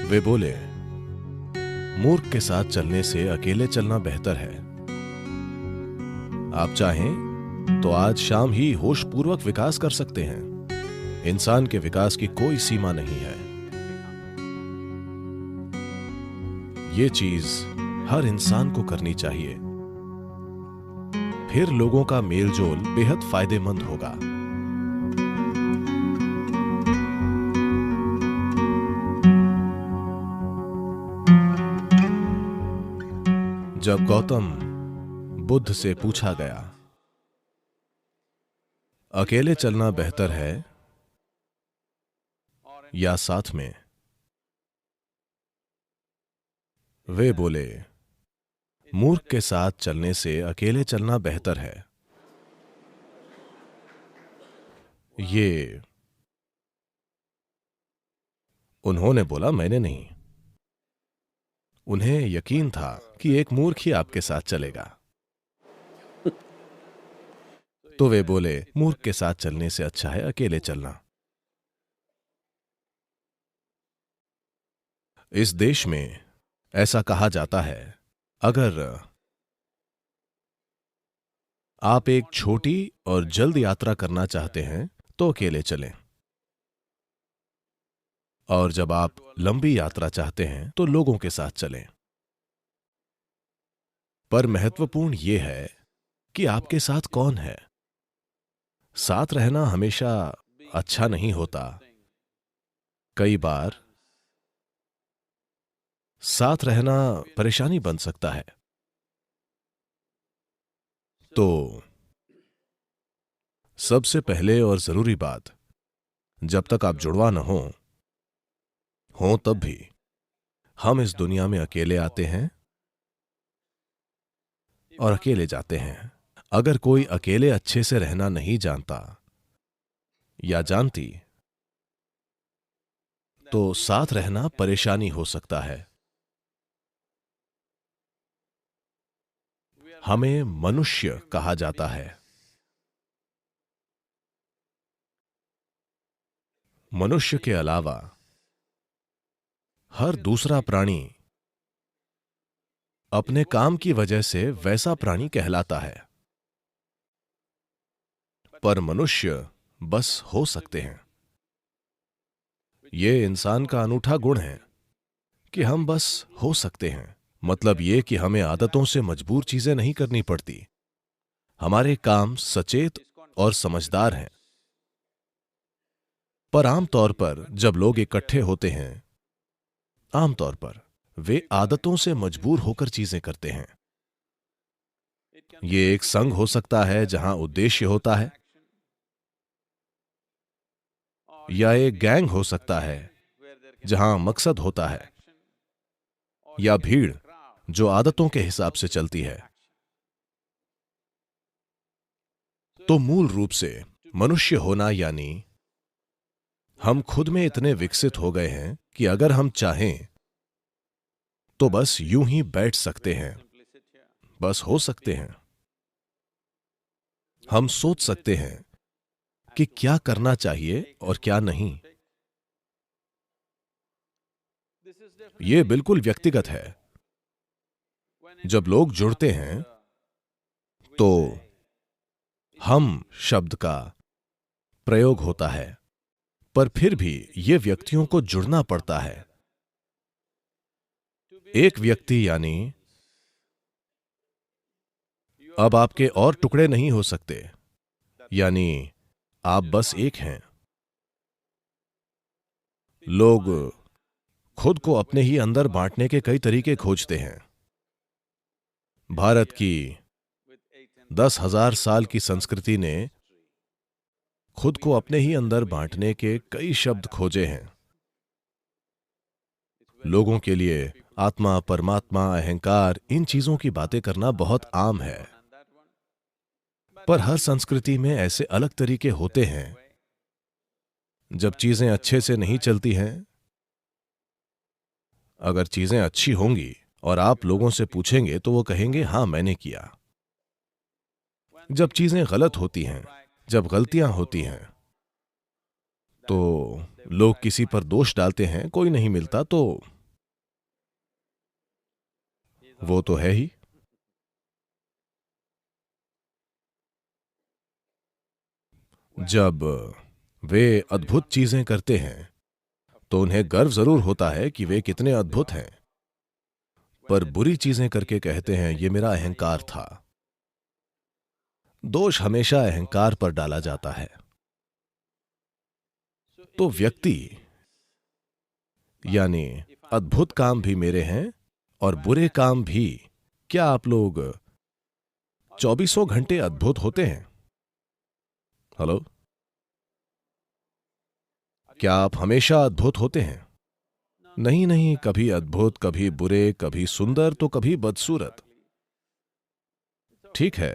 वे बोले, मूर्ख के साथ चलने से अकेले चलना बेहतर है। आप चाहें तो आज शाम ही होशपूर्वक विकास कर सकते हैं। इंसान के विकास की कोई सीमा नहीं है। ये चीज हर इंसान को करनी चाहिए, फिर लोगों का मेलजोल बेहद फायदेमंद होगा। जब गौतम बुद्ध से पूछा गया, अकेले चलना बेहतर है या साथ में, वे बोले, मूर्ख के साथ चलने से अकेले चलना बेहतर है। ये उन्होंने बोला, मैंने नहीं। उन्हें यकीन था कि एक मूर्ख ही आपके साथ चलेगा। तो वे बोले, मूर्ख के साथ चलने से अच्छा है अकेले चलना। इस देश में ऐसा कहा जाता है, अगर आप एक छोटी और जल्द यात्रा करना चाहते हैं तो अकेले चलें, और जब आप लंबी यात्रा चाहते हैं तो लोगों के साथ चलें। पर महत्वपूर्ण यह है कि आपके साथ कौन है। साथ रहना हमेशा अच्छा नहीं होता। कई बार साथ रहना परेशानी बन सकता है। तो सबसे पहले और जरूरी बात, जब तक आप जुड़वा न हो तब भी हम इस दुनिया में अकेले आते हैं और अकेले जाते हैं। अगर कोई अकेले अच्छे से रहना नहीं जानता या जानती, तो साथ रहना परेशानी हो सकता है। हमें मनुष्य कहा जाता है। मनुष्य के अलावा हर दूसरा प्राणी अपने काम की वजह से वैसा प्राणी कहलाता है, पर मनुष्य बस हो सकते हैं। यह इंसान का अनूठा गुण है कि हम बस हो सकते हैं। मतलब यह कि हमें आदतों से मजबूर चीजें नहीं करनी पड़ती। हमारे काम सचेत और समझदार हैं। पर आमतौर पर जब लोग इकट्ठे होते हैं, आमतौर पर वे आदतों से मजबूर होकर चीजें करते हैं। यह एक संघ हो सकता है जहां उद्देश्य होता है, या एक गैंग हो सकता है जहां मकसद होता है, या भीड़ जो आदतों के हिसाब से चलती है। तो मूल रूप से मनुष्य होना यानी हम खुद में इतने विकसित हो गए हैं कि अगर हम चाहें तो बस यूं ही बैठ सकते हैं, बस हो सकते हैं। हम सोच सकते हैं कि क्या करना चाहिए और क्या नहीं। यह बिल्कुल व्यक्तिगत है। जब लोग जुड़ते हैं तो हम शब्द का प्रयोग होता है, पर फिर भी यह व्यक्तियों को जुड़ना पड़ता है। एक व्यक्ति यानी अब आपके और टुकड़े नहीं हो सकते, यानी आप बस एक हैं। लोग खुद को अपने ही अंदर बांटने के कई तरीके खोजते हैं। भारत की 10,000 साल की संस्कृति ने खुद को अपने ही अंदर बांटने के कई शब्द खोजे हैं। लोगों के लिए आत्मा, परमात्मा, अहंकार, इन चीजों की बातें करना बहुत आम है। पर हर संस्कृति में ऐसे अलग तरीके होते हैं। जब चीजें अच्छे से नहीं चलती हैं, अगर चीजें अच्छी होंगी और आप लोगों से पूछेंगे तो वो कहेंगे, हां मैंने किया। जब चीजें गलत होती हैं, जब गलतियां होती हैं, तो लोग किसी पर दोष डालते हैं, कोई नहीं मिलता तो वो तो है ही। जब वे अद्भुत चीजें करते हैं तो उन्हें गर्व जरूर होता है कि वे कितने अद्भुत हैं, पर बुरी चीजें करके कहते हैं ये मेरा अहंकार था। दोष हमेशा अहंकार पर डाला जाता है। तो व्यक्ति यानी अद्भुत काम भी मेरे हैं और बुरे काम भी। क्या आप लोग चौबीसों घंटे अद्भुत होते हैं? हेलो, क्या आप हमेशा अद्भुत होते हैं? नहीं नहीं, कभी अद्भुत, कभी बुरे, कभी सुंदर तो कभी बदसूरत। ठीक है,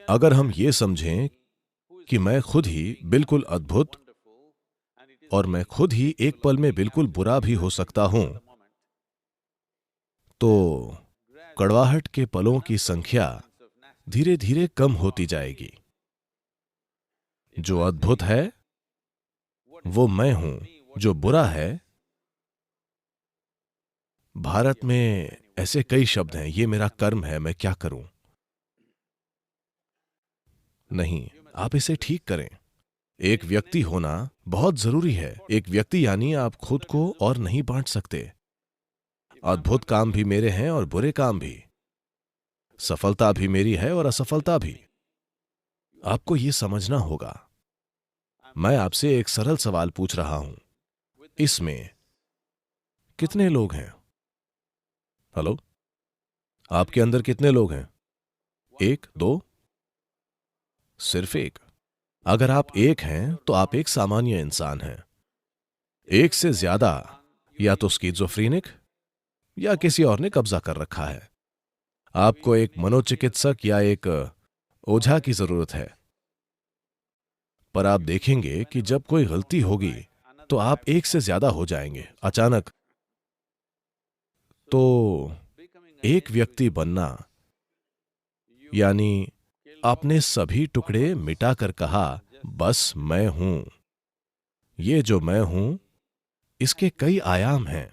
अगर हम ये समझें कि मैं खुद ही बिल्कुल अद्भुत और मैं खुद ही एक पल में बिल्कुल बुरा भी हो सकता हूं, तो कड़वाहट के पलों की संख्या धीरे धीरे कम होती जाएगी। जो अद्भुत है वो मैं हूं, जो बुरा है, भारत में ऐसे कई शब्द हैं, ये मेरा कर्म है, मैं क्या करूं। नहीं, आप इसे ठीक करें। एक व्यक्ति होना बहुत जरूरी है। एक व्यक्ति यानी आप खुद को और नहीं बांट सकते। अद्भुत काम भी मेरे हैं और बुरे काम भी, सफलता भी मेरी है और असफलता भी। आपको यह समझना होगा। मैं आपसे एक सरल सवाल पूछ रहा हूं, इसमें कितने लोग हैं? हेलो, आपके अंदर कितने लोग हैं? एक, दो? सिर्फ एक। अगर आप एक हैं तो आप एक सामान्य इंसान हैं। एक से ज्यादा या तो स्किज़ोफ्रेनिक या किसी और ने कब्जा कर रखा है। आपको एक मनोचिकित्सक या एक ओझा की जरूरत है। पर आप देखेंगे कि जब कोई गलती होगी तो आप एक से ज्यादा हो जाएंगे अचानक। तो एक व्यक्ति बनना यानी आपने सभी टुकड़े मिटाकर कहा बस मैं हूं। ये जो मैं हूं इसके कई आयाम हैं।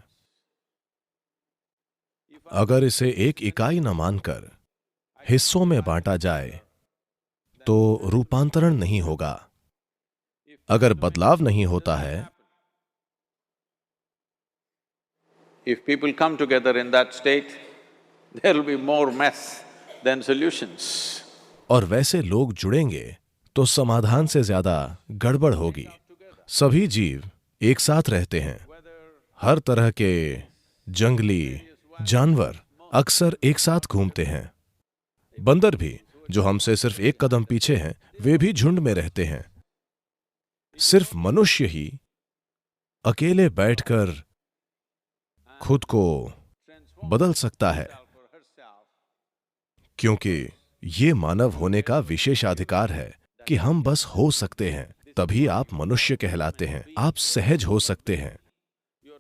अगर इसे एक इकाई न मानकर हिस्सों में बांटा जाए तो रूपांतरण नहीं होगा। अगर बदलाव नहीं होता है, If people come together in that state, there will be more mess than solutions. और वैसे लोग जुड़ेंगे तो समाधान से ज्यादा गड़बड़ होगी। सभी जीव एक साथ रहते हैं। हर तरह के जंगली जानवर अक्सर एक साथ घूमते हैं। बंदर भी, जो हमसे सिर्फ एक कदम पीछे हैं, वे भी झुंड में रहते हैं। सिर्फ मनुष्य ही अकेले बैठकर खुद को बदल सकता है, क्योंकि ये मानव होने का विशेषाधिकार है कि हम बस हो सकते हैं। तभी आप मनुष्य कहलाते हैं। आप सहज हो सकते हैं।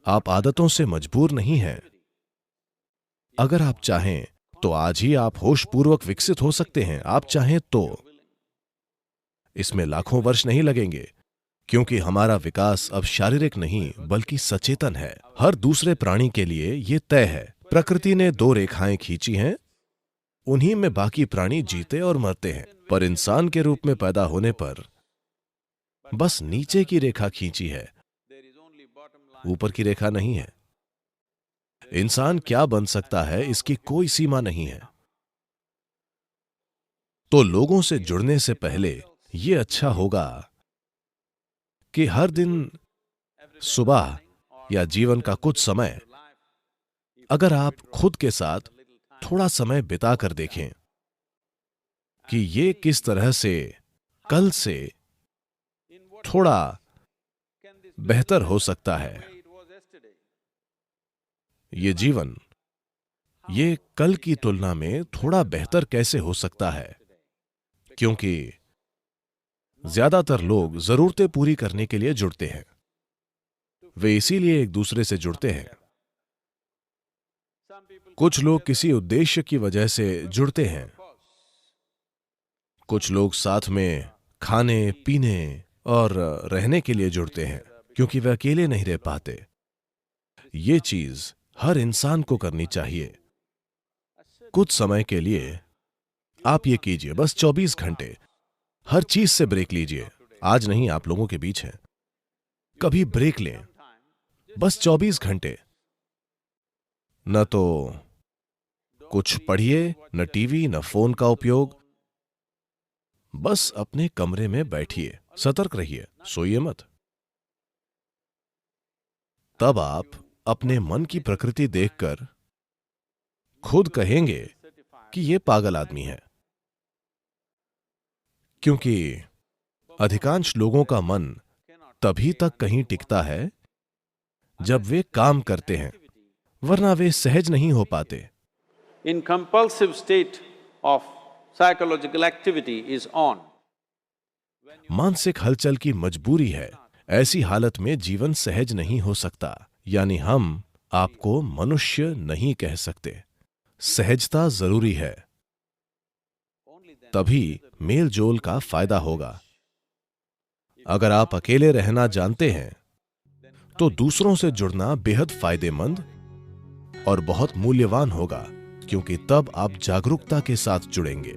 आप आदतों से मजबूर नहीं हैं। अगर आप चाहें तो आज ही आप होशपूर्वक विकसित हो सकते हैं। आप चाहें तो इसमें लाखों वर्ष नहीं लगेंगे, क्योंकि हमारा विकास अब शारीरिक नहीं बल्कि सचेतन है। हर दूसरे प्राणी के लिए यह तय है। प्रकृति ने दो रेखाएं खींची हैं, उन्हीं में बाकी प्राणी जीते और मरते हैं। पर इंसान के रूप में पैदा होने पर बस नीचे की रेखा खींची है, ऊपर की रेखा नहीं है। इंसान क्या बन सकता है इसकी कोई सीमा नहीं है। तो लोगों से जुड़ने से पहले यह अच्छा होगा कि हर दिन सुबह या जीवन का कुछ समय अगर आप खुद के साथ थोड़ा समय बिता कर देखें कि ये किस तरह से कल से थोड़ा बेहतर हो सकता है। ये जीवन ये कल की तुलना में थोड़ा बेहतर कैसे हो सकता है, क्योंकि ज्यादातर लोग जरूरतें पूरी करने के लिए जुड़ते हैं। वे इसीलिए एक दूसरे से जुड़ते हैं। कुछ लोग किसी उद्देश्य की वजह से जुड़ते हैं। कुछ लोग साथ में खाने, पीने और रहने के लिए जुड़ते हैं, क्योंकि वे अकेले नहीं रह पाते। ये चीज हर इंसान को करनी चाहिए। कुछ समय के लिए आप ये कीजिए, बस 24 घंटे हर चीज से ब्रेक लीजिए। आज नहीं, आप लोगों के बीच हैं, कभी ब्रेक लें, बस 24 घंटे। न तो कुछ पढ़िए, न टीवी, न फोन का उपयोग, बस अपने कमरे में बैठिए, सतर्क रहिए, सोइए मत। तब आप अपने मन की प्रकृति देखकर खुद कहेंगे कि ये पागल आदमी है। क्योंकि अधिकांश लोगों का मन तभी तक कहीं टिकता है जब वे काम करते हैं, वरना वे सहज नहीं हो पाते। In compulsive state of psychological activity is on. मानसिक हलचल की मजबूरी है, ऐसी हालत में जीवन सहज नहीं हो सकता। यानी हम आपको मनुष्य नहीं कह सकते। सहजता जरूरी है, तभी मेल जोल का फायदा होगा। अगर आप अकेले रहना जानते हैं तो दूसरों से जुड़ना बेहद फायदेमंद और बहुत मूल्यवान होगा, क्योंकि तब आप जागरूकता के साथ जुड़ेंगे।